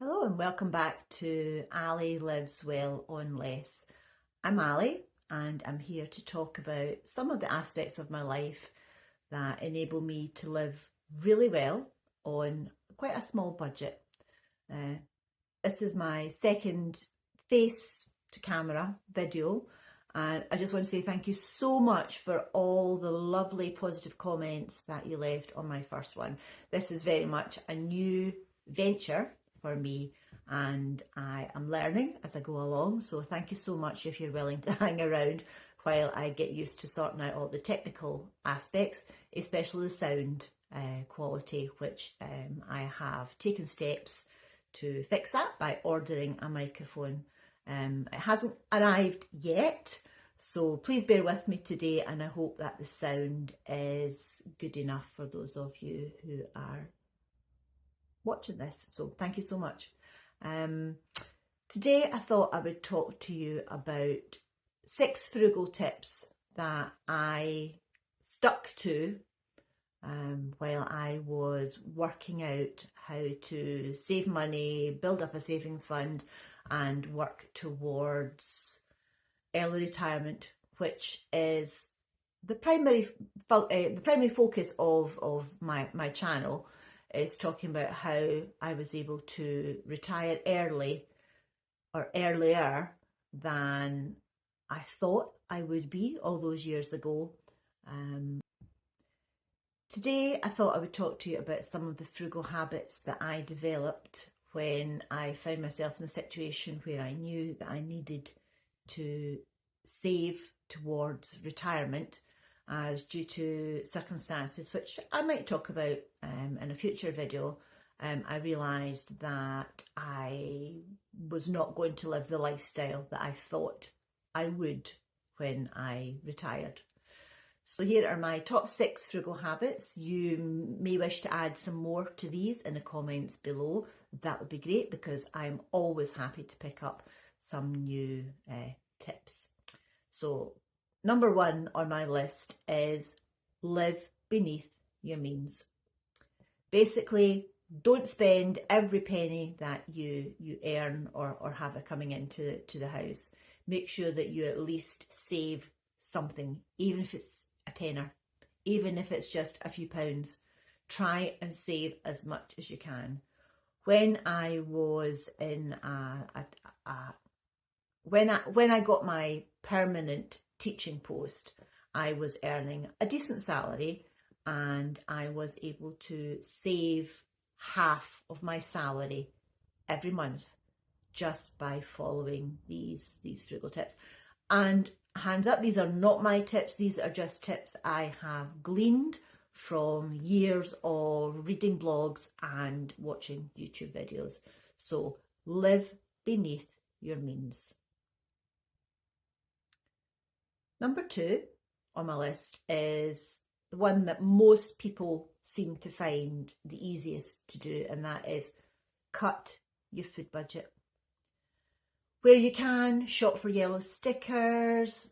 Hello and welcome back to Ali Lives Well on Less. I'm Ali and I'm here to talk about some of the aspects of my life that enable me to live really well on quite a small budget. This is my second face to camera video, and I just want to say thank you so much for all the lovely positive comments that you left on my first one. This is very much a new venture for me and I am learning as I go along, so thank you so much if you're willing to hang around while I get used to sorting out all the technical aspects, especially the sound quality, which I have taken steps to fix that by ordering a microphone. It hasn't arrived yet, so please bear with me today, and I hope that the sound is good enough for those of you who are watching this. So thank you so much. Today I thought I would talk to you about 6 frugal tips that I stuck to while I was working out how to save money, build up a savings fund and work towards early retirement, which is the primary focus of my channel, is talking about how I was able to retire early or earlier than I thought I would be all those years ago. Today I thought I would talk to you about some of the frugal habits that I developed when I found myself in a situation where I knew that I needed to save towards retirement, as due to circumstances which I might talk about in a future video, I realised that I was not going to live the lifestyle that I thought I would when I retired. So here are my top 6 frugal habits. You may wish to add some more to these in the comments below. That would be great, because I'm always happy to pick up some new tips. So number 1 on my list is live beneath your means. Basically, don't spend every penny that you earn or have coming into the house. Make sure that you at least save something, even if it's a tenner, even if it's just a few pounds. Try and save as much as you can. When I was in when I got my permanent teaching post, I was earning a decent salary and I was able to save half of my salary every month just by following these frugal tips. And hands up, these are not my tips, these are just tips I have gleaned from years of reading blogs and watching YouTube videos. So live beneath your means. Number 2 on my list is the one that most people seem to find the easiest to do, and that is cut your food budget. Where you can, shop for yellow stickers,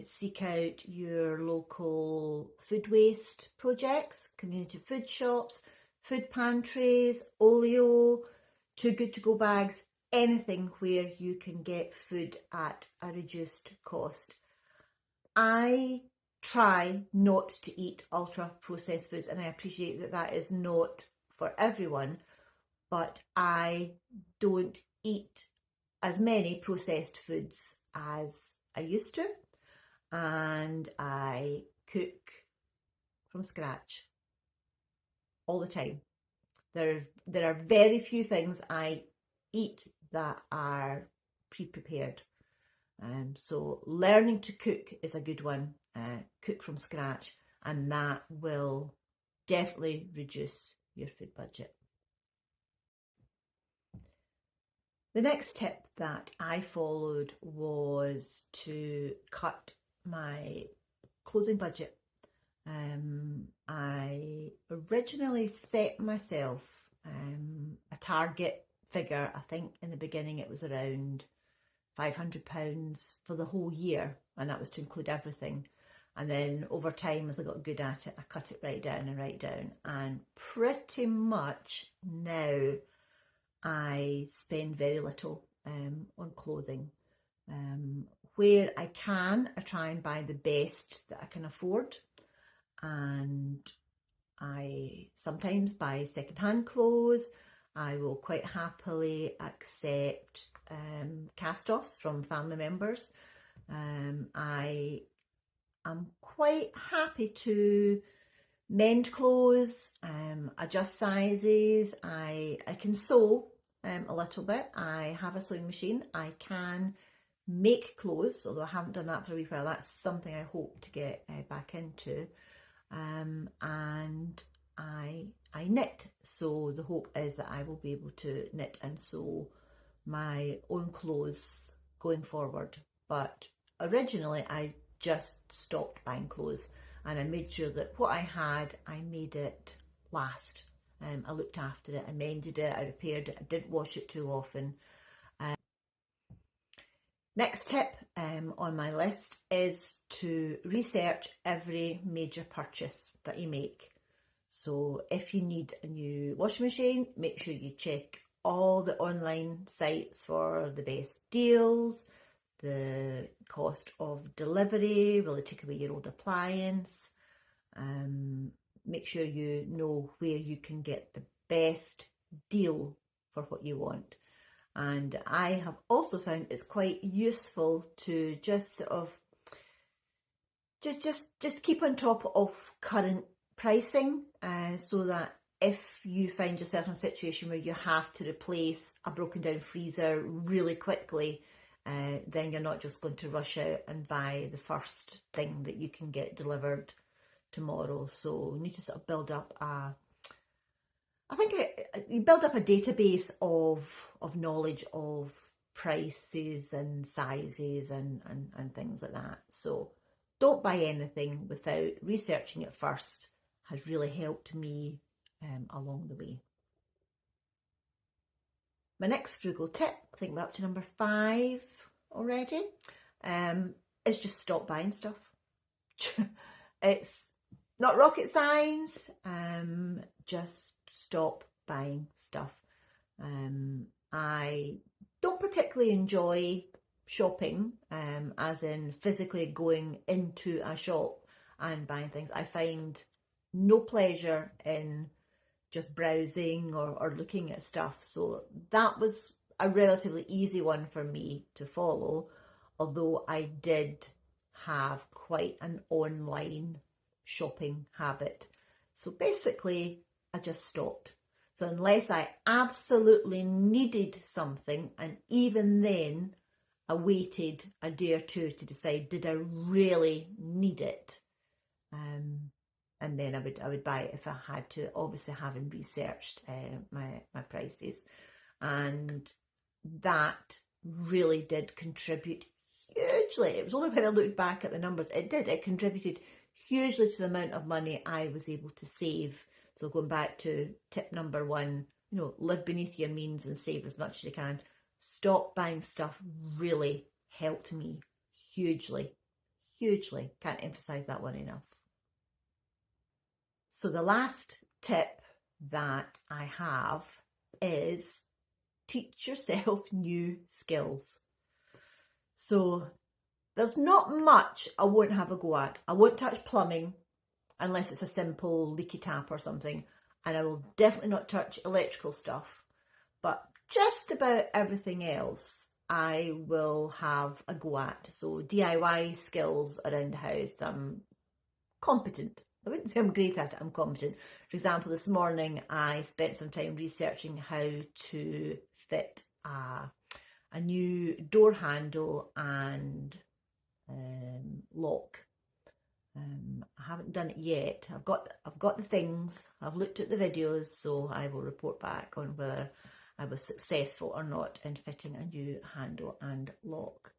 seek out your local food waste projects, community food shops, food pantries, Olio, Too Good To Go bags, anything where you can get food at a reduced cost. I try not to eat ultra processed foods, and I appreciate that that is not for everyone, but I don't eat as many processed foods as I used to, and I cook from scratch all the time. There are very few things I eat that are pre-prepared. So learning to cook is a good one. Cook from scratch, and that will definitely reduce your food budget. The next tip that I followed was to cut my clothing budget. I originally set myself a target figure. I think in the beginning it was around £500 for the whole year, and that was to include everything. And then over time, as I got good at it, I cut it right down, and pretty much now I spend very little on clothing. Where I can, I try and buy the best that I can afford, and I sometimes buy second-hand clothes. I will quite happily accept cast-offs from family members. I am quite happy to mend clothes, adjust sizes. I can sew a little bit. I have a sewing machine. I can make clothes, although I haven't done that for a wee while. That's something I hope to get back into. And I knit, so the hope is that I will be able to knit and sew my own clothes going forward. But originally I just stopped buying clothes, and I made sure that what I had, I made it last. I looked after it, I mended it, I repaired it, I didn't wash it too often. Next tip on my list is to research every major purchase that you make. So if you need a new washing machine, make sure you check all the online sites for the best deals, the cost of delivery, will it take away your old appliance. Make sure you know where you can get the best deal for what you want. And I have also found it's quite useful to just sort of just keep on top of current pricing, so that if you find yourself in a situation where you have to replace a broken down freezer really quickly, then you're not just going to rush out and buy the first thing that you can get delivered tomorrow. So you need to sort of build up you build up a database of knowledge of prices and sizes and things like that. So don't buy anything without researching it first, has really helped me along the way. My next frugal tip, I think we're up to number 5 already, is just stop buying stuff. It's not rocket science, just stop buying stuff. I don't particularly enjoy shopping, as in physically going into a shop and buying things. I find no pleasure in just browsing or looking at stuff. So that was a relatively easy one for me to follow, although I did have quite an online shopping habit. So basically, I just stopped. So unless I absolutely needed something, and even then I waited a day or two to decide, did I really need it? And then I would buy it if I had to, obviously having researched my prices. And that really did contribute hugely. It was only when I looked back at the numbers, it contributed hugely to the amount of money I was able to save. So going back to tip number 1, live beneath your means and save as much as you can. Stop buying stuff really helped me hugely. Can't emphasize that one enough. So the last tip that I have is teach yourself new skills. So there's not much I won't have a go at. I won't touch plumbing unless it's a simple leaky tap or something, and I will definitely not touch electrical stuff. But just about everything else I will have a go at. So DIY skills around the house, I'm competent. I wouldn't say I'm great at it, I'm competent. For example, this morning I spent some time researching how to fit a new door handle and lock. I haven't done it yet. I've got the things, I've looked at the videos, so I will report back on whether I was successful or not in fitting a new handle and lock.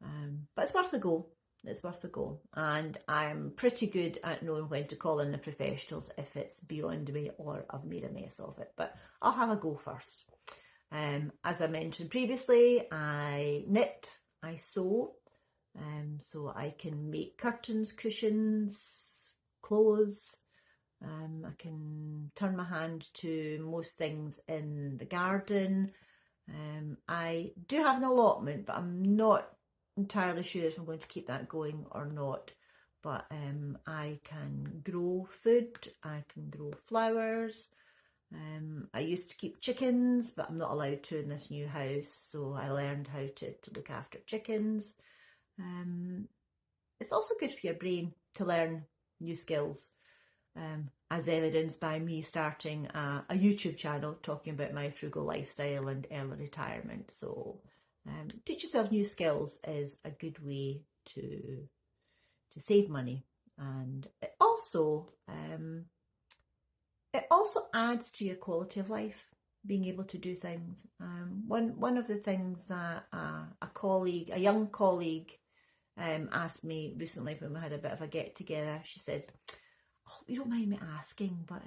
But it's worth a go. It's worth a go, and I'm pretty good at knowing when to call in the professionals if it's beyond me or I've made a mess of it, but I'll have a go first. As I mentioned previously, I knit, I sew, so I can make curtains, cushions, clothes, I can turn my hand to most things in the garden. I do have an allotment, but I'm not entirely sure if I'm going to keep that going or not. But I can grow food, I can grow flowers. I used to keep chickens, but I'm not allowed to in this new house, so I learned how to look after chickens. It's also good for your brain to learn new skills, as evidenced by me starting a YouTube channel talking about my frugal lifestyle and early retirement. So teach yourself new skills is a good way to save money, and it also adds to your quality of life, being able to do things. One of the things that a young colleague, asked me recently when we had a bit of a get together. She said, "Oh, you don't mind me asking, but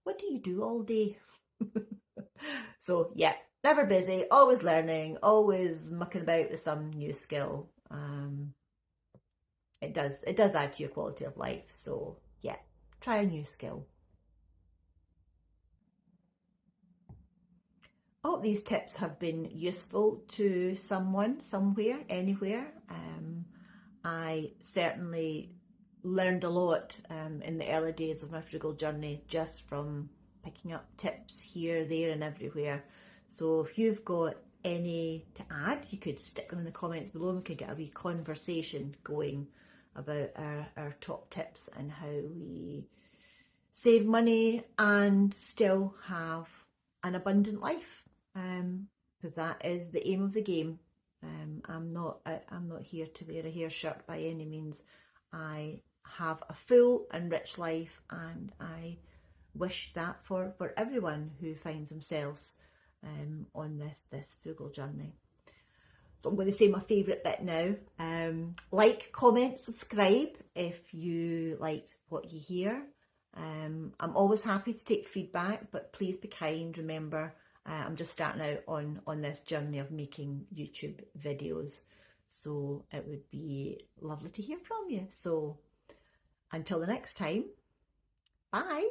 what do you do all day?" So yeah, never busy, always learning, always mucking about with some new skill. It does add to your quality of life. So yeah, try a new skill. I hope these tips have been useful to someone, somewhere, anywhere. I certainly learned a lot in the early days of my frugal journey just from picking up tips here, there, and everywhere. So if you've got any to add, you could stick them in the comments below and we could get a wee conversation going about our top tips and how we save money and still have an abundant life, because that is the aim of the game. I'm not here to wear a hair shirt by any means. I have a full and rich life, and I wish that for everyone who finds themselves on this frugal journey. So I'm going to say my favourite bit now. Like, comment, subscribe if you liked what you hear. I'm always happy to take feedback, but please be kind. Remember, I'm just starting out on this journey of making YouTube videos, so it would be lovely to hear from you. So until the next time, bye.